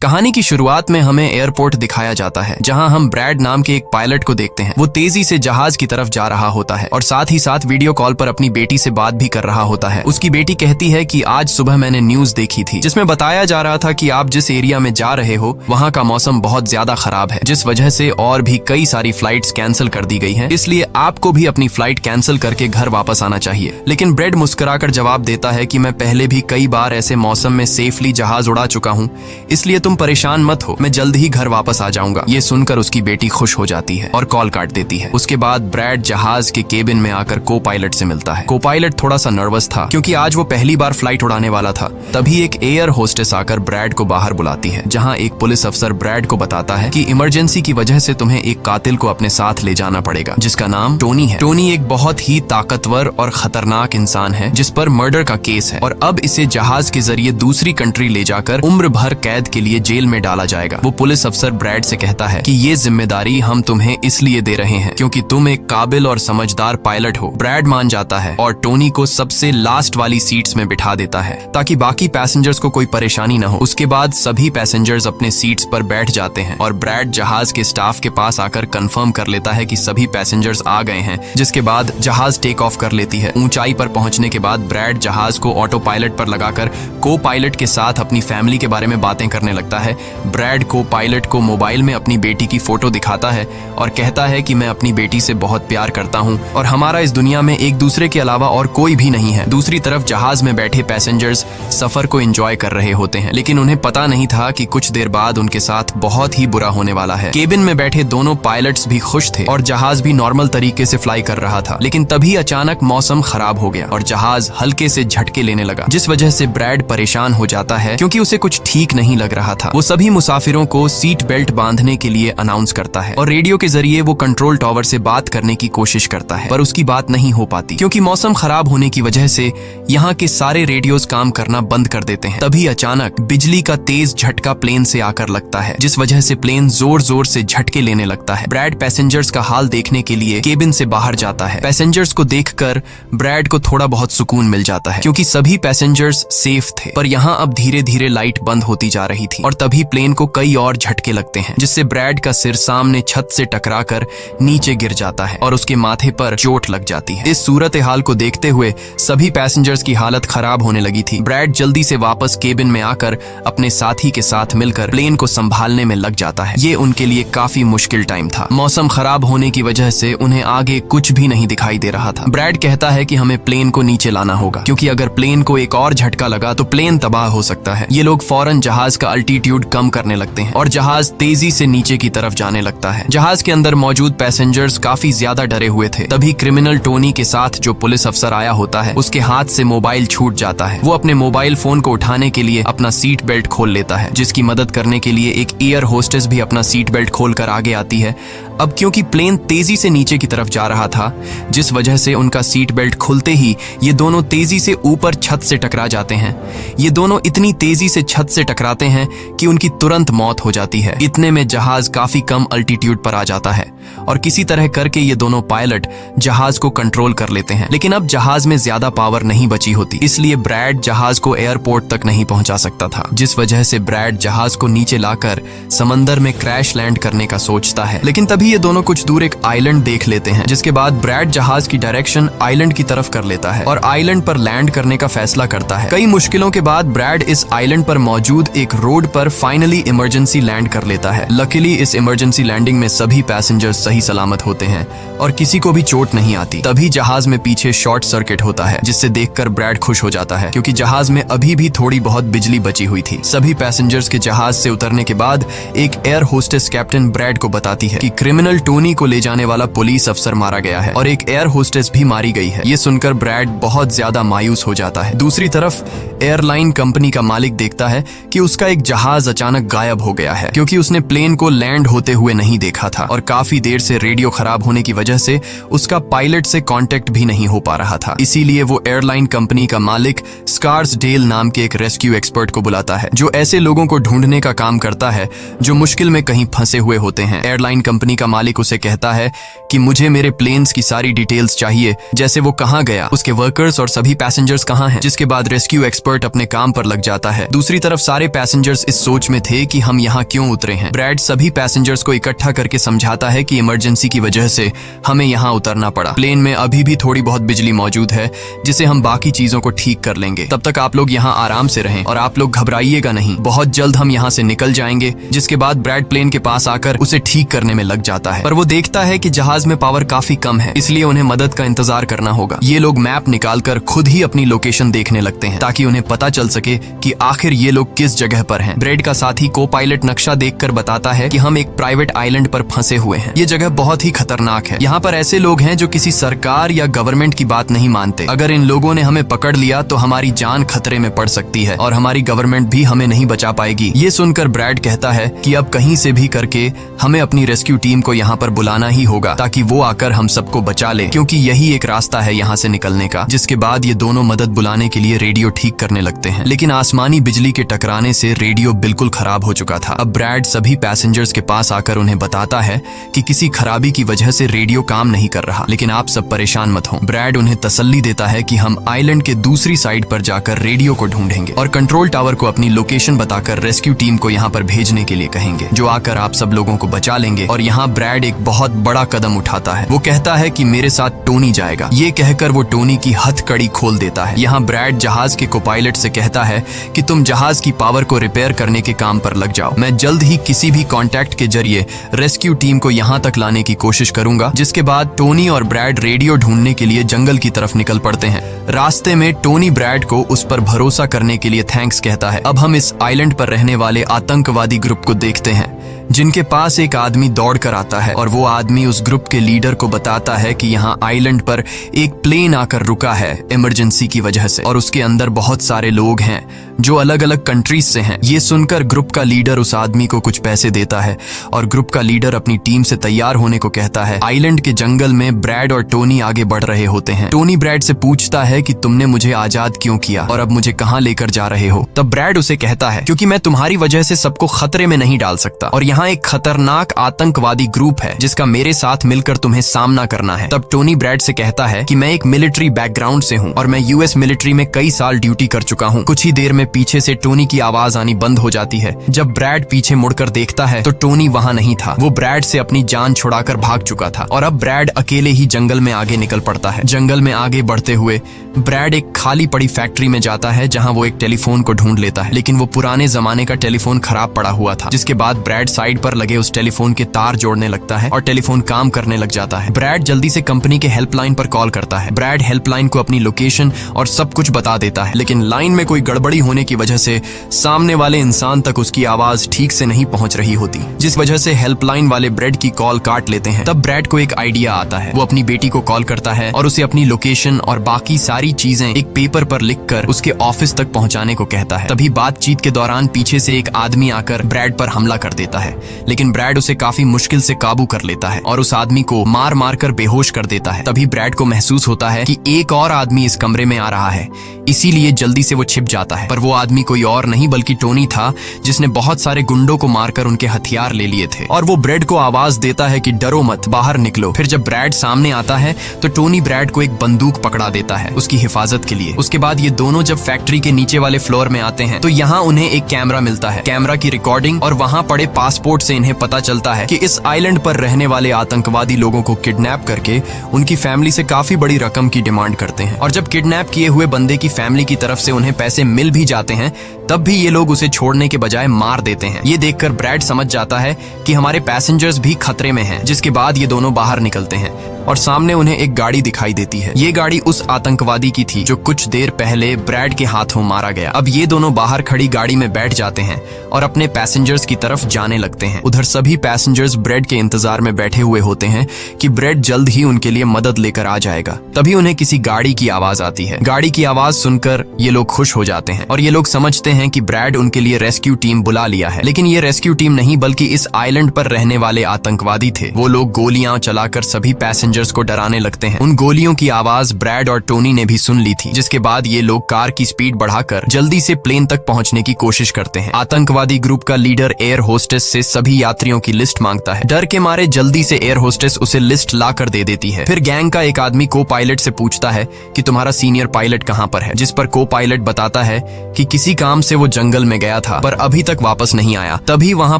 कहानी की शुरुआत में हमें एयरपोर्ट दिखाया जाता है, जहां हम ब्रैड नाम के एक पायलट को देखते हैं। वो तेजी से जहाज की तरफ जा रहा होता है और साथ ही साथ वीडियो कॉल पर अपनी बेटी से बात भी कर रहा होता है। उसकी बेटी कहती है कि आज सुबह मैंने न्यूज देखी थी, जिसमें बताया जा रहा था कि आप जिस एरिया में जा रहे हो वहाँ का मौसम बहुत ज्यादा खराब है, जिस वजह से और भी कई सारी फ्लाइट्स कैंसिल कर दी गई हैं। इसलिए आपको भी अपनी फ्लाइट कैंसिल करके घर वापस आना चाहिए। लेकिन ब्रैड मुस्कुराकर जवाब देता है कि मैं पहले भी कई बार ऐसे मौसम में सेफली जहाज उड़ा चुका हूँ, इसलिए तुम परेशान मत हो, मैं जल्द ही घर वापस आ जाऊंगा। ये सुनकर उसकी बेटी खुश हो जाती है और कॉल काट देती है। उसके बाद ब्रैड जहाज के केबिन में आकर को पायलट से मिलता है। को पायलट थोड़ा सा नर्वस था क्योंकि आज वो पहली बार फ्लाइट उड़ाने वाला था। तभी एक एयर होस्टेस आकर ब्रैड को बाहर बुलाती है, जहाँ एक पुलिस अफसर ब्रैड को बताता है कि इमरजेंसी की वजह से तुम्हें एक कातिल को अपने साथ ले जाना पड़ेगा, जिसका नाम टोनी है। टोनी एक बहुत ही ताकतवर और खतरनाक इंसान है जिस पर मर्डर का केस है और अब इसे जहाज के जरिए दूसरी कंट्री ले जाकर उम्र भर कैद के लिए जेल में डाला जाएगा। वो पुलिस अफसर ब्रैड से कहता है कि ये जिम्मेदारी हम तुम्हें इसलिए दे रहे हैं क्योंकि तुम एक काबिल और समझदार पायलट हो। ब्रैड मान जाता है और टोनी को सबसे लास्ट वाली सीट्स में बिठा देता है ताकि बाकी पैसेंजर्स को कोई परेशानी न हो। उसके बाद सभी पैसेंजर्स अपने सीट्स पर बैठ जाते हैं और ब्रैड जहाज के स्टाफ के पास आकर कंफर्म कर लेता है कि सभी पैसेंजर्स आ गए हैं, जिसके बाद जहाज टेक ऑफ कर लेती है। ऊंचाई पर पहुंचने के बाद ब्रैड जहाज को ऑटो पायलट पर लगाकर को पायलट के साथ अपनी फैमिली के बारे में बातें करने लगता है। ब्रैड को पायलट को मोबाइल में अपनी बेटी की फोटो दिखाता है और कहता है कि मैं अपनी बेटी से बहुत प्यार करता हूं और हमारा इस दुनिया में एक दूसरे के अलावा और कोई भी नहीं है। दूसरी तरफ जहाज में बैठे पैसेंजर्स सफर को एंजॉय कर रहे होते हैं, लेकिन उन्हें पता नहीं था कि कुछ देर बाद उनके साथ बहुत ही बुरा होने वाला है। केबिन में बैठे दोनों पायलट्स भी खुश थे और जहाज भी नॉर्मल तरीके से फ्लाई कर रहा था, लेकिन तभी अचानक मौसम खराब हो गया और जहाज हल्के से झटके लेने लगा, जिस वजह से ब्रैड परेशान हो जाता है क्योंकि उसे कुछ ठीक नहीं लग रहा था। वो सभी मुसाफिरों को सीट बेल्ट बांधने के लिए अनाउंस करता है और रेडियो के जरिए वो कंट्रोल टावर से बात करने की कोशिश करता है, पर उसकी बात नहीं हो पाती क्योंकि मौसम खराब होने की वजह से यहाँ के सारे रेडियोज काम करना बंद कर देते हैं। तभी अचानक बिजली का तेज झटका प्लेन से आकर लगता है, जिस वजह से प्लेन जोर जोर से झटके लेने लगता है। ब्रैड पैसेंजर्स का हाल देखने के लिए केबिन से बाहर जाता है। पैसेंजर्स को देखकर ब्रैड को थोड़ा बहुत सुकून मिल जाता है क्योंकि सभी पैसेंजर्स सेफ थे, पर यहाँ अब धीरे धीरे लाइट बंद होती जा रही थी और तभी प्लेन को कई और झटके लगते हैं, जिससे ब्रैड का सिर सामने छत से टकराकर नीचे गिर जाता है और उसके माथे पर चोट लग जाती है। इस सूरत हाल को देखते हुए सभी पैसेंजर्स की हालत खराब होने लगी थी। ब्रैड जल्दी से वापस केबिन में आकर अपने साथी के साथ मिलकर प्लेन को संभालने में लग जाता है। ये उनके लिए काफी मुश्किल टाइम था। मौसम खराब होने की वजह से उन्हें आगे कुछ भी नहीं दिखाई दे रहा था। ब्रैड कहता है कि हमें प्लेन को नीचे लाना होगा क्योंकि अगर प्लेन को एक और झटका लगा तो प्लेन तबाह हो सकता है। ये लोग फौरन जहाज का अल्टीट्यूड कम करने लगते हैं और जहाज तेजी से नीचे की तरफ जाने लगता है। जहाज के अंदर मौजूद पैसेंजर्स काफी ज्यादा डरे हुए थे। तभी क्रिमिनल टोनी के साथ जो पुलिस अफसर आया होता है, उसके हाथ से मोबाइल छूट जाता है। वो अपने मोबाइल फोन को उठाने के लिए अपना सीट बेल्ट खोल लेता है, जिसकी मदद करने के लिए एक एयर होस्टेस भी अपना सीट बेल्ट खोलकर आगे आती है। अब क्योंकि प्लेन तेजी से नीचे की तरफ जा रहा था, जिस वजह से उनका सीट बेल्ट खुलते ही ये दोनों तेजी से ऊपर छत से टकरा जाते हैं। ये दोनों इतनी तेजी से छत से टकराते हैं कि उनकी तुरंत मौत हो जाती है। इतने में जहाज काफी कम अल्टीट्यूड पर आ जाता है और किसी तरह करके ये दोनों पायलट जहाज को कंट्रोल कर लेते हैं। लेकिन अब जहाज में ज्यादा पावर नहीं बची होती, इसलिए ब्रैड जहाज को एयरपोर्ट तक नहीं पहुंचा सकता था, जिस वजह से ब्रैड जहाज को नीचे लाकर समंदर में क्रैश लैंड करने का सोचता है। लेकिन तभी ये दोनों कुछ दूर एक आइलैंड देख लेते हैं, जिसके बाद ब्रैड जहाज की डायरेक्शन आइलैंड की तरफ कर लेता है और आइलैंड पर लैंड करने का फैसला करता है। कई मुश्किलों के बाद ब्रैड इस आइलैंड पर मौजूद एक रोड पर फाइनली इमरजेंसी लैंड कर लेता है। लकीली इस इमरजेंसी लैंडिंग में सभी पैसेंजर्स सही सलामत होते हैं और किसी को भी चोट नहीं आती। तभी जहाज में पीछे शॉर्ट सर्किट होता है, जिससे देखकर ब्रैड खुश हो जाता है क्योंकि जहाज में अभी भी थोड़ी बहुत बिजली बची हुई थी। सभी पैसेंजर्स के जहाज से उतरने के बाद एक एयर होस्टेस कैप्टन ब्रैड को बताती है कि क्रिमिनल टोनी को ले जाने वाला पुलिस अफसर मारा गया है और एक एयर होस्टेस भी मारी गई है। ये सुनकर ब्रैड बहुत ज्यादा मायूस हो जाता है। दूसरी तरफ एयरलाइन कंपनी का मालिक देखता है कि उसका एक जहाज अचानक गायब हो गया है क्योंकि उसने प्लेन को लैंड होते हुए नहीं देखा था और काफी देर से रेडियो खराब होने की वजह से उसका पायलट से कांटेक्ट भी नहीं हो पा रहा था। इसीलिए वो एयरलाइन कंपनी का मालिक स्कार्सडेल नाम के एक रेस्क्यू एक्सपर्ट को बुलाता है, जो ऐसे लोगों को ढूंढने का काम करता है जो मुश्किल में कहीं फंसे हुए होते हैं। एयरलाइन कंपनी का मालिक उसे कहता है कि मुझे मेरे प्लेन्स की सारी डिटेल्स चाहिए, जैसे वो कहाँ गया, उसके वर्कर्स और सभी पैसेंजर्स कहाँ हैं। जिसके बाद रेस्क्यू एक्सपर्ट अपने काम पर लग जाता है। दूसरी तरफ सारे पैसेंजर्स इस सोच में थे कि हम यहाँ क्यों उतरे हैं। ब्रैड सभी पैसेंजर्स को इकट्ठा करके समझाता है कि इमरजेंसी की वजह से हमें यहाँ उतरना पड़ा। प्लेन में अभी भी थोड़ी बहुत बिजली मौजूद है जिसे हम बाकी चीजों को ठीक कर लेंगे। तब तक आप लोग यहाँ आराम से रहें और आप लोग घबराइएगा नहीं, बहुत जल्द हम यहाँ से निकल जाएंगे। जिसके बाद ब्रैड प्लेन के पास आकर उसे ठीक करने में लग जाता है, पर वो देखता है कि जहाज में पावर काफी कम है, इसलिए उन्हें मदद का इंतजार करना होगा। ये लोग मैप निकालकर खुद ही अपनी लोकेशन देखने लगते हैं ताकि उन्हें पता चल सके कि आखिर ये लोग किस जगह पर हैं। ब्रैड का साथी को पायलट नक्शा देखकर बताता है कि हम एक प्राइवेट आइलैंड पर फंसे हुए हैं। ये जगह बहुत ही खतरनाक है। यहाँ पर ऐसे लोग हैं जो किसी सरकार या गवर्नमेंट की बात नहीं मानते। अगर इन लोगों ने हमें पकड़ लिया तो हमारी जान खतरे में पड़ सकती है और हमारी गवर्नमेंट भी हमें नहीं बचा पाएगी। ये सुनकर ब्रैड कहता है कि अब कहीं से भी करके हमें अपनी रेस्क्यू टीम को यहाँ पर बुलाना ही होगा ताकि वो आकर हम सबको बचा ले, क्योंकि यही एक रास्ता है यहाँ से निकलने का। जिसके बाद ये दोनों मदद बुलाने के लिए रेडियो ठीक करने लगते हैं, लेकिन आसमानी बिजली के टकराने से रेडियो बिल्कुल खराब हो चुका था। अब ब्रैड सभी पैसेंजर्स के पास आकर उन्हें बताता है कि किसी खराबी की वजह से रेडियो काम नहीं कर रहा, लेकिन आप सब परेशान मत हो। ब्रैड उन्हें तसल्ली देता है कि हम आइलैंड के दूसरी साइड पर जाकर रेडियो को ढूंढेंगे और कंट्रोल टावर को अपनी लोकेशन बताकर रेस्क्यू टीम को यहाँ पर भेजने के लिए कहेंगे, जो आकर आप सब लोगों को बचा लेंगे। और यहाँ ब्रैड एक बहुत बड़ा कदम उठाता है। वो कहता है कि मेरे साथ टोनी जाएगा। ये कहकर वो टोनी की हथकड़ी खोल देता है। यहाँ ब्रैड जहाज के कोपायलट से कहता है कि तुम जहाज की पावर को रिपेयर करने के काम पर लग जाओ। मैं जल्द ही किसी भी कॉन्टैक्ट के जरिए रेस्क्यू टीम को यहाँ तक लाने की कोशिश करूंगा। जिसके बाद टोनी और ब्रैड रेडियो ढूंढने के लिए जंगल की तरफ निकल पड़ते हैं। रास्ते में टोनी ब्रैड को उस पर भरोसा करने के लिए थैंक्स कहता है। अब हम इस आइलैंड पर रहने वाले आतंकवादी ग्रुप को देखते हैं, जिनके पास एक आदमी दौड़ कर आता है और वो आदमी उस ग्रुप के लीडर को बताता है कि यहाँ आइलैंड पर एक प्लेन आकर रुका है इमरजेंसी की वजह से और उसके अंदर बहुत सारे लोग हैं जो अलग अलग कंट्रीज से हैं। ये सुनकर ग्रुप का लीडर उस आदमी को कुछ पैसे देता है और ग्रुप का लीडर अपनी टीम से तैयार होने को कहता है। आइलैंड के जंगल में ब्रैड और टोनी आगे बढ़ रहे होते हैं। टोनी ब्रैड से पूछता है कि तुमने मुझे आजाद क्यों किया और अब मुझे कहाँ लेकर जा रहे हो। तब ब्रैड उसे कहता है क्योंकि मैं तुम्हारी वजह से सबको खतरे में नहीं डाल सकता और यहाँ एक खतरनाक आतंकवादी ग्रुप है जिसका मेरे साथ मिलकर तुम्हें सामना करना है। तब टोनी ब्रैड से कहता है कि मैं एक मिलिट्री बैकग्राउंड से हूँ और मैं यूएस मिलिट्री में कई साल ड्यूटी कर चुका हूँ। कुछ ही देर में पीछे से टोनी की आवाज आनी बंद हो जाती है। जब ब्रैड पीछे मुड़कर देखता है तो टोनी वहाँ नहीं था। वो ब्रैड से अपनी जान छुड़ाकर भाग चुका था और अब ब्रैड अकेले ही जंगल में आगे निकल पड़ता है। जंगल में आगे बढ़ते हुए ब्रैड एक खाली पड़ी फैक्ट्री में जाता है जहाँ वो एक टेलीफोन को ढूंढ लेता है, लेकिन वो पुराने जमाने का टेलीफोन खराब पड़ा हुआ था। जिसके बाद ब्रैड साइड पर लगे उस टेलीफोन के तार जोड़ने लगता है और टेलीफोन काम करने लग जाता है। ब्रैड जल्दी से कंपनी के हेल्पलाइन पर कॉल करता है। ब्रैड हेल्पलाइन को अपनी लोकेशन और सब कुछ बता देता है, लेकिन लाइन में कोई गड़बड़ी होने की वजह से सामने वाले इंसान तक उसकी आवाज ठीक से नहीं पहुंच रही होती, जिस वजह से हेल्पलाइन वाले ब्रैड की कॉल काट लेते हैं। तब ब्रैड को एक आइडिया आता है। वो अपनी बेटी को कॉल करता है और उसे अपनी लोकेशन और बाकी सारी चीजें एक पेपर पर लिखकर उसके ऑफिस तक पहुंचाने को कहता है। तभी बातचीत के दौरान पीछे से एक आदमी आकर ब्रैड पर हमला कर देता है, लेकिन ब्रैड उसे काफी मुश्किल से काबू कर लेता है और उस आदमी को मार मार कर बेहोश कर देता है। तभी ब्रैड को महसूस होता है कि एक और आदमी इस कमरे में आ रहा है, इसीलिए जल्दी से वो छिप जाता है। पर वो आदमी कोई और नहीं बल्कि टोनी था, जिसने बहुत सारे गुंडों को मारकर उनके हथियार ले लिए थे। और वो ब्रैड को आवाज देता है कि डरो मत, बाहर निकलो। फिर जब ब्रैड सामने आता है तो टोनी ब्रैड को एक बंदूक पकड़ा देता है उसकी हिफाजत के लिए। उसके बाद ये दोनों जब फैक्ट्री के नीचे वाले फ्लोर में आते हैं तो यहाँ उन्हें एक कैमरा मिलता है, कैमरा की रिकॉर्डिंग और वहाँ पड़े पासपोर्ट से इन्हें पता चलता है कि इस आइलैंड पर रहने वाले आतंकवादी लोगों को किडनैप करके उनकी फैमिली से काफी बड़ी रकम की डिमांड करते हैं। और जब किडनैप किए हुए बंदे की फैमिली की तरफ से उन्हें पैसे मिल भी जाते हैं तब भी ये लोग उसे छोड़ने के बजाय मार देते हैं। ये देखकर ब्रैड समझ जाता है कि हमारे पैसेंजर्स भी खतरे में हैं। जिसके बाद ये दोनों बाहर निकलते हैं और सामने उन्हें एक गाड़ी दिखाई देती है। ये गाड़ी उस आतंकवादी की थी जो कुछ देर पहले ब्रैड के हाथों मारा गया। अब ये दोनों बाहर खड़ी गाड़ी में बैठ जाते हैं और अपने पैसेंजर्स की तरफ जाने लगते हैं। उधर सभी पैसेंजर्स ब्रैड के इंतजार में बैठे हुए होते हैं कि ब्रैड जल्द ही उनके लिए मदद लेकर आ जाएगा। तभी उन्हें किसी गाड़ी की आवाज आती है। गाड़ी की आवाज सुनकर ये लोग खुश हो जाते हैं और ये लोग समझते हैं कि ब्रैड उनके लिए रेस्क्यू टीम बुला लिया है। लेकिन ये रेस्क्यू टीम नहीं बल्कि इस आइलैंड पर रहने वाले आतंकवादी थे। वो लोग गोलियां चलाकर सभी पैसेंजर्स पैसेंजर्स को डराने लगते हैं। उन गोलियों की आवाज ब्रैड और टोनी ने भी सुन ली थी, जिसके बाद ये लोग कार की स्पीड बढ़ाकर जल्दी से प्लेन तक पहुंचने की कोशिश करते हैं। आतंकवादी ग्रुप का लीडर एयर होस्टेस से सभी यात्रियों की लिस्ट मांगता है। डर के मारे जल्दी से एयर होस्टेस उसे लिस्ट ला कर दे देती है। फिर गैंग का एक आदमी को पायलट से पूछता है कि तुम्हारा सीनियर पायलट कहाँ पर है, जिस पर को पायलट बताता है कि किसी काम से वो जंगल में गया था पर अभी तक वापस नहीं आया। तभी वहाँ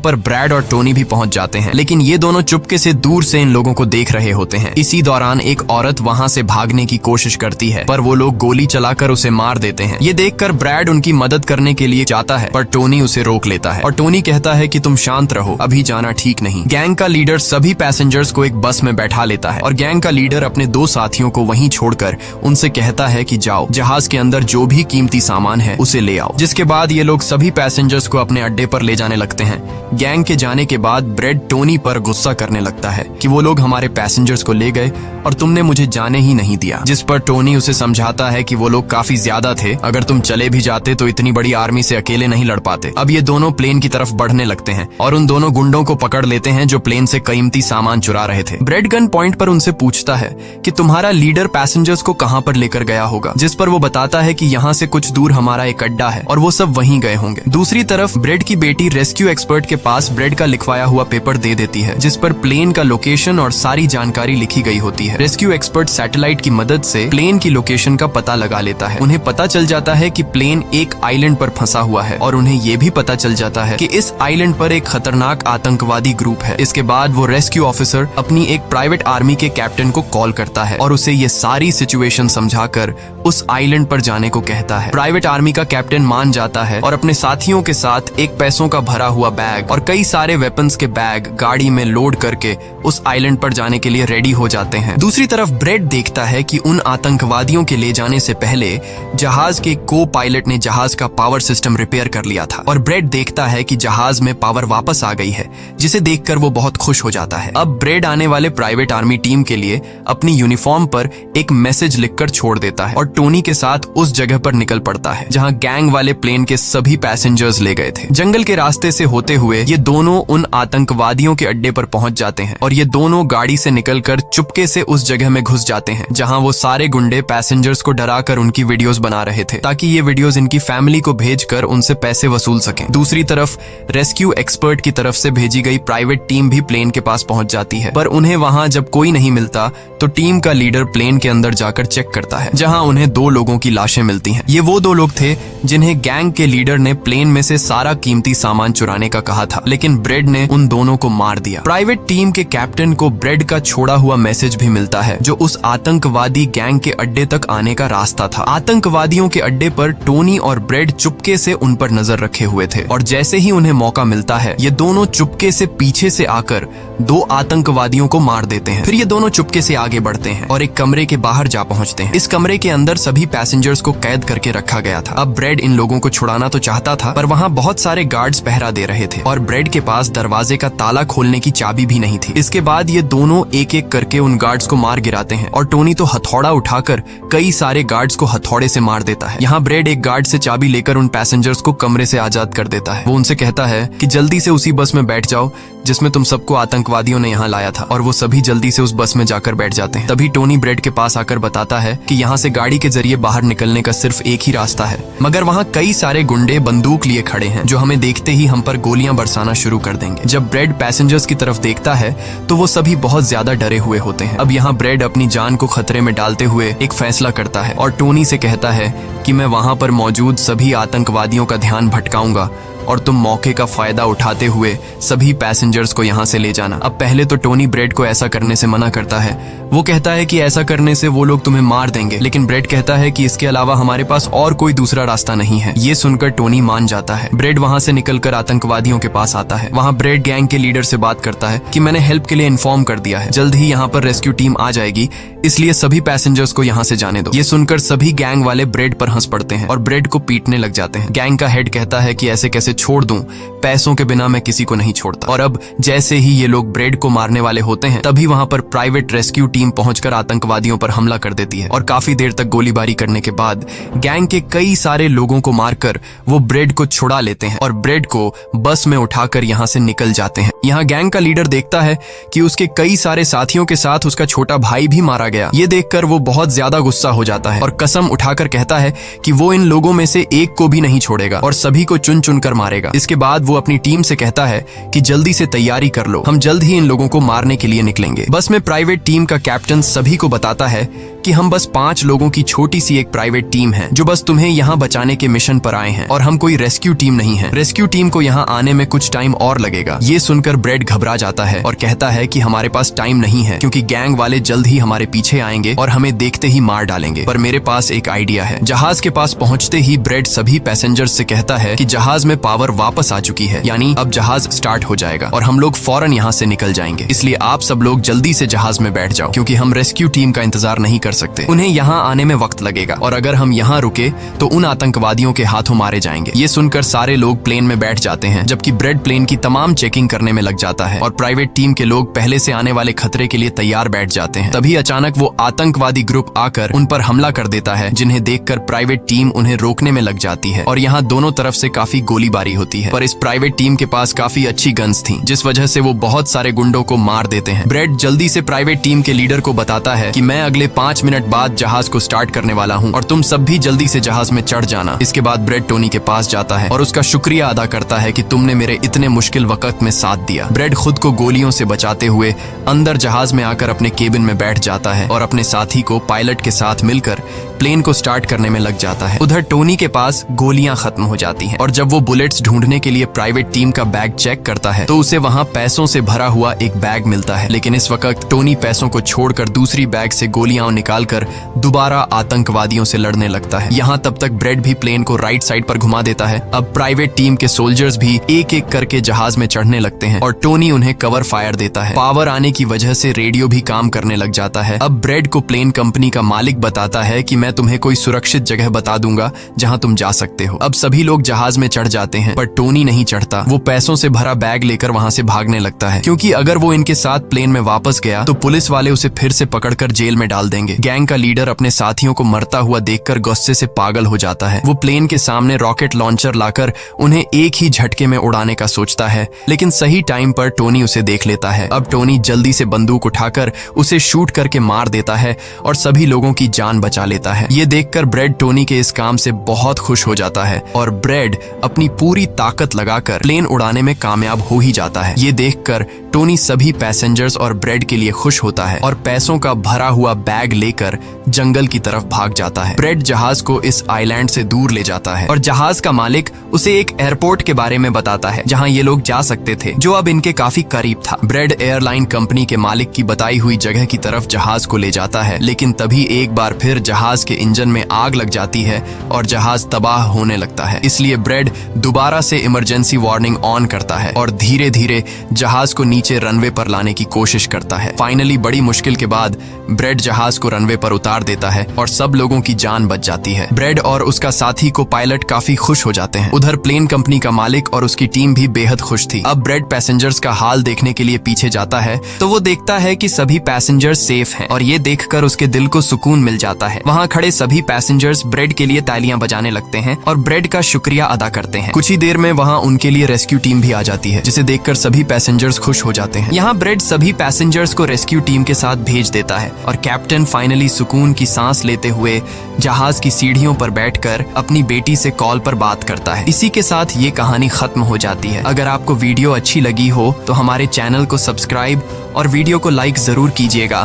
पर ब्रैड और टोनी भी पहुंच जाते हैं, लेकिन ये दोनों चुपके से दूर से इन लोगों को देख रहे होते हैं। इसी दौरान एक औरत वहाँ से भागने की कोशिश करती है, पर वो लोग गोली चलाकर उसे मार देते हैं। ये देखकर ब्रैड उनकी मदद करने के लिए जाता है, पर टोनी उसे रोक लेता है और टोनी कहता है कि तुम शांत रहो, अभी जाना ठीक नहीं। गैंग का लीडर सभी पैसेंजर्स को एक बस में बैठा लेता है और गैंग का लीडर अपने 2 साथियों को वहीं छोड़कर उनसे कहता है कि जाओ, जहाज के अंदर जो भी कीमती सामान है उसे ले आओ। जिसके बाद ये लोग सभी पैसेंजर्स को अपने अड्डे पर ले जाने लगते हैं। गैंग के जाने के बाद ब्रेड टोनी पर गुस्सा करने लगता है कि वो लोग हमारे पैसेंजर्स को ले गए और तुमने मुझे जाने ही नहीं दिया। जिस पर टोनी उसे समझाता है कि वो लोग काफी ज्यादा थे, अगर तुम चले भी जाते तो इतनी बड़ी आर्मी से अकेले नहीं लड़ पाते। अब ये दोनों प्लेन की तरफ बढ़ने लगते हैं और उन दोनों गुंडों को पकड़ लेते हैं जो प्लेन से कीमती सामान चुरा रहे थे। ब्रेड गन पॉइंट पर उनसे पूछता है कि तुम्हारा लीडर पैसेंजर्स को कहां पर लेकर गया होगा, जिस पर वो बताता है कि यहाँ से कुछ दूर हमारा एक अड्डा है और वो सब वहीं गए होंगे। दूसरी तरफ ब्रेड की बेटी रेस्क्यू एक्सपर्ट के पास ब्रेड का लिखवाया हुआ पेपर दे देती है, जिस पर प्लेन का लोकेशन और सारी जानकारी लिखी गई होती है। रेस्क्यू एक्सपर्ट सैटेलाइट की मदद से प्लेन की लोकेशन का पता लगा लेता है। उन्हें पता चल जाता है कि प्लेन एक आइलैंड पर फंसा हुआ है और उन्हें ये भी पता चल जाता है कि इस आइलैंड पर एक खतरनाक आतंकवादी ग्रुप है। इसके बाद वो रेस्क्यू ऑफिसर अपनी एक प्राइवेट आर्मी के कैप्टन को कॉल करता है और उसे ये सारी सिचुएशन समझाकर उस आइलैंड पर जाने को कहता है। प्राइवेट आर्मी का कैप्टन मान जाता है और अपने साथियों के साथ एक पैसों का भरा हुआ बैग और कई सारे वेपन्स के बैग गाड़ी में लोड करके उस आइलैंड पर जाने के लिए रेडी हो जाते हैं। दूसरी तरफ ब्रेड देखता है कि उन आतंकवादियों के ले जाने से पहले जहाज के को पायलट ने जहाज का पावर सिस्टम रिपेयर कर लिया था और ब्रेड देखता है कि जहाज में पावर वापस आ गई है, जिसे देखकर वो बहुत खुश हो जाता है। अब ब्रेड आने वाले प्राइवेट आर्मी टीम के लिए अपनी यूनिफॉर्म पर एक मैसेज लिखकर छोड़ देता है और टोनी के साथ उस जगह पर निकल पड़ता है जहां गैंग वाले प्लेन के सभी पैसेंजर्स ले गए थे। जंगल के रास्ते से होते हुए ये दोनों उन आतंकवादियों के अड्डे पर पहुंच जाते हैं और ये दोनों गाड़ी से निकलकर चुपके से उस जगह में घुस जाते हैं जहां वो सारे गुंडे पैसेंजर्स को डराकर उनकी वीडियोस बना रहे थे ताकि ये वीडियोस इनकी फैमिली को भेजकर उनसे पैसे वसूल सकें। दूसरी तरफ रेस्क्यू एक्सपर्ट की तरफ से भेजी गई प्राइवेट टीम भी प्लेन के पास पहुंच जाती है, पर उन्हें वहां जब कोई नहीं मिलता तो टीम का लीडर प्लेन के अंदर जाकर चेक करता है जहां उन्हें 2 लोगों की लाशें मिलती हैं। ये वो 2 लोग थे जिन्हें गैंग के लीडर ने प्लेन में से सारा कीमती सामान चुराने का कहा था, लेकिन ब्रेड ने उन दोनों को मार दिया। प्राइवेट टीम के कैप्टन को ब्रेड का छोड़ा हुआ मैसेज भी मिलता है जो उस आतंकवादी गैंग के अड्डे तक आने का रास्ता था। आतंकवादियों के अड्डे पर टोनी और ब्रेड चुपके से उन पर नजर रखे हुए थे और जैसे ही उन्हें मौका मिलता है ये दोनों चुपके से पीछे से आकर 2 आतंकवादियों को मार देते हैं। फिर ये दोनों चुपके से आगे बढ़ते हैं और एक कमरे के बाहर जा पहुंचते हैं। इस कमरे के अंदर सभी पैसेंजर्स को कैद करके रखा गया था। अब ब्रेड इन लोगों को छुड़ाना तो चाहता था, पर वहाँ बहुत सारे गार्ड्स पहरा दे रहे थे और ब्रेड के पास दरवाजे का ताला खोलने की चाबी भी नहीं थी। इसके बाद ये दोनों एक एक करके उन गार्ड्स को मार गिराते हैं और टोनी तो हथौड़ा उठाकर कई सारे गार्ड्स को हथौड़े से मार देता है। यहाँ ब्रेड एक गार्ड से चाबी लेकर उन पैसेंजर्स को कमरे से आजाद कर देता है। वो उनसे कहता है कि जल्दी से उसी बस में बैठ जाओ जिसमें तुम सबको आतंकवादियों ने यहाँ लाया था, और वो सभी जल्दी से उस बस में जाकर बैठ जाते हैं। तभी टोनी ब्रेड के पास आकर बताता है कि यहाँ से गाड़ी के जरिए बाहर निकलने का सिर्फ एक ही रास्ता है, मगर वहाँ कई सारे गुंडे बंदूक लिए खड़े हैं जो हमें देखते ही हम पर गोलियां बरसाना शुरू कर देंगे। जब ब्रेड पैसेंजर्स की तरफ देखता है तो वो सभी बहुत ज्यादा डरे हुए होते हैं। अब यहाँ ब्रेड अपनी जान को खतरे में डालते हुए एक फैसला करता है और टोनी से कहता है कि मैं वहाँ पर मौजूद सभी आतंकवादियों का ध्यान भटकाऊंगा और तुम मौके का फायदा उठाते हुए सभी पैसेंजर्स को यहाँ से ले जाना। अब पहले तो टोनी ब्रेड को ऐसा करने से मना करता है। वो कहता है कि ऐसा करने से वो लोग तुम्हें मार देंगे, लेकिन ब्रेड कहता है कि इसके अलावा हमारे पास और कोई दूसरा रास्ता नहीं है। ये सुनकर टोनी मान जाता है। ब्रेड वहाँ से निकलकर आतंकवादियों के पास आता है। वहाँ ब्रेड गैंग के लीडर से बात करता है कि मैंने हेल्प के लिए इन्फॉर्म कर दिया है, जल्द ही यहाँ पर रेस्क्यू टीम आ जाएगी, इसलिए सभी पैसेंजर्स को यहाँ से जाने दो। ये सुनकर सभी गैंग वाले ब्रेड पर हंस पड़ते हैं और ब्रेड को पीटने लग जाते हैं। गैंग का हेड कहता है कि ऐसे कैसे इसे छोड़ दूं, पैसों के बिना मैं किसी को नहीं छोड़ता। और अब जैसे ही ये लोग ब्रेड को मारने वाले होते हैं तभी वहां पर प्राइवेट रेस्क्यू टीम पहुंचकर आतंकवादियों पर हमला कर देती है और काफी देर तक गोलीबारी करने के बाद गैंग के कई सारे लोगों को मारकर वो ब्रेड को छुड़ा लेते हैं और ब्रेड को बस में उठाकर यहाँ से निकल जाते हैं। यहाँ गैंग का लीडर देखता है कि उसके कई सारे साथियों के साथ उसका छोटा भाई भी मारा गया। ये देखकर वो बहुत ज्यादा गुस्सा हो जाता है और कसम उठाकर कहता है कि वो इन लोगों में से एक को भी नहीं छोड़ेगा और सभी को चुन चुन कर मारेगा। इसके बाद वो अपनी टीम से कहता है कि जल्दी से तैयारी कर लो, हम जल्द ही इन लोगों को मारने के लिए निकलेंगे। बस में प्राइवेट टीम का कैप्टन सभी को बताता है कि हम बस 5 लोगों की छोटी सी एक प्राइवेट टीम है जो बस तुम्हें यहाँ बचाने के मिशन पर आए हैं और हम कोई रेस्क्यू टीम नहीं है। रेस्क्यू टीम को यहाँ आने में कुछ टाइम और लगेगा। ये सुनकर ब्रेड घबरा जाता है और कहता है कि हमारे पास टाइम नहीं है क्योंकि गैंग वाले जल्द ही हमारे पीछे आएंगे और हमें देखते ही मार डालेंगे। पर मेरे पास एक आइडिया है। जहाज के पास पहुंचते ही ब्रेड सभी पैसेंजर्स से कहता है कि जहाज में पावर वापस आ चुकी है, यानी अब जहाज स्टार्ट हो जाएगा और हम लोग फौरन यहाँ से निकल जाएंगे। इसलिए आप सब लोग जल्दी से जहाज में बैठ जाओ क्योंकि हम रेस्क्यू टीम का इंतजार नहीं कर सकते। उन्हें यहाँ आने में वक्त लगेगा और अगर हम यहाँ रुके तो उन आतंकवादियों के हाथों मारे जाएंगे। ये सुनकर सारे लोग प्लेन में बैठ जाते हैं जबकि ब्रेड प्लेन की तमाम चेकिंग करने में लग जाता है और प्राइवेट टीम के लोग पहले से आने वाले खतरे के लिए तैयार बैठ जाते हैं। तभी अचानक वो आतंकवादी ग्रुप आकर उन पर हमला कर देता है जिन्हें देखकर प्राइवेट टीम उन्हें रोकने में लग जाती है और यहाँ दोनों तरफ से काफी गोलीबारी होती है। पर इस प्राइवेट टीम के पास काफी अच्छी गन्स थी जिस वजह से वो बहुत सारे गुंडों को मार देते हैं। ब्रेड जल्दी से प्राइवेट टीम के लीडर को बताता है कि मैं अगले 5 मिनट बाद जहाज को स्टार्ट करने वाला हूँ और तुम सब भी जल्दी से जहाज में चढ़ जाना। इसके बाद ब्रेड टोनी के पास जाता है और उसका शुक्रिया अदा करता है कि तुमने मेरे इतने मुश्किल वक्त में साथ दिया। ब्रेड खुद को गोलियों से बचाते हुए अंदर जहाज में आकर अपने केबिन में बैठ जाता है और अपने साथी को पायलट के साथ मिलकर प्लेन को स्टार्ट करने में लग जाता है। उधर टोनी के पास गोलियां खत्म हो जाती हैं और जब वो बुलेट्स ढूंढने के लिए प्राइवेट टीम का बैग चेक करता है तो उसे वहां पैसों से भरा हुआ एक बैग मिलता है। लेकिन इस वक्त टोनी पैसों को छोड़कर दूसरी बैग से गोलियां निकालकर दोबारा आतंकवादियों से लड़ने लगता है। यहाँ तब तक ब्रेड भी प्लेन को राइट साइड पर घुमा देता है। अब प्राइवेट टीम के सोल्जर्स भी एक एक करके जहाज में चढ़ने लगते हैं और टोनी उन्हें कवर फायर देता है। पावर आने की वजह से रेडियो भी काम करने लग जाता है। अब ब्रेड को प्लेन कंपनी का मालिक बताता है कि मैं तुम्हें कोई सुरक्षित जगह बता दूंगा जहां तुम जा सकते हो। अब सभी लोग जहाज में चढ़ जाते हैं पर टोनी नहीं चढ़ता। वो पैसों से भरा बैग लेकर वहां से भागने लगता है क्योंकि अगर वो इनके साथ प्लेन में वापस गया तो पुलिस वाले उसे फिर से पकड़कर जेल में डाल देंगे। गैंग का लीडर अपने साथियों को मरता हुआ देखकर गुस्से से पागल हो जाता है। वो प्लेन के सामने रॉकेट लॉन्चर लाकर उन्हें एक ही झटके में उड़ाने का सोचता है लेकिन सही टाइम पर टोनी उसे देख लेता है। अब टोनी जल्दी से बंदूक उठाकर उसे शूट करके मार देता है और सभी लोगों की जान बचा लेता है। ये देखकर ब्रेड टोनी के इस काम से बहुत खुश हो जाता है और ब्रेड अपनी पूरी ताकत लगाकर प्लेन उड़ाने में कामयाब हो ही जाता है। ये देखकर टोनी सभी पैसेंजर्स और ब्रेड के लिए खुश होता है और पैसों का भरा हुआ बैग लेकर जंगल की तरफ भाग जाता है। ब्रेड जहाज को इस आइलैंड से दूर ले जाता है और जहाज का मालिक उसे एक एयरपोर्ट के बारे में बताता है जहां ये लोग जा सकते थे जो अब इनके काफी करीब था। ब्रेड एयरलाइन कंपनी के मालिक की बताई हुई जगह की तरफ जहाज को ले जाता है लेकिन तभी एक बार फिर जहाज के इंजन में आग लग जाती है और जहाज तबाह होने लगता है। इसलिए ब्रेड दोबारा से इमरजेंसी वार्निंग ऑन करता है और धीरे धीरे जहाज को नीचे रनवे पर लाने की कोशिश करता है। फाइनली बड़ी मुश्किल के बाद ब्रेड जहाज को रनवे पर उतार देता है और सब लोगों की जान बच जाती है। ब्रेड और उसका साथी को पायलट काफी खुश हो जाते हैं। उधर प्लेन कंपनी का मालिक और उसकी टीम भी बेहद खुश थी। अब ब्रेड पैसेंजर्स का हाल देखने के लिए पीछे जाता है तो वो देखता है कि सभी पैसेंजर्स सेफ हैं और ये देखकर उसके दिल को सुकून मिल जाता है। वहाँ खड़े सभी पैसेंजर्स ब्रेड के लिए तालियां बजाने लगते हैं और ब्रेड का शुक्रिया अदा करते हैं। कुछ ही देर में वहाँ उनके लिए रेस्क्यू टीम भी आ जाती है जिसे देखकर सभी पैसेंजर्स खुश हो जाते हैं। यहाँ ब्रेड सभी पैसेंजर्स को रेस्क्यू टीम के साथ भेज देता है और कैप्टन फाइनली सुकून की सांस लेते हुए जहाज की सीढ़ियों पर बैठकर अपनी बेटी से कॉल पर बात करता है। इसी के साथ ये कहानी खत्म हो जाती है। अगर आपको वीडियो अच्छी लगी हो तो हमारे चैनल को सब्सक्राइब और वीडियो को लाइक जरूर कीजिएगा।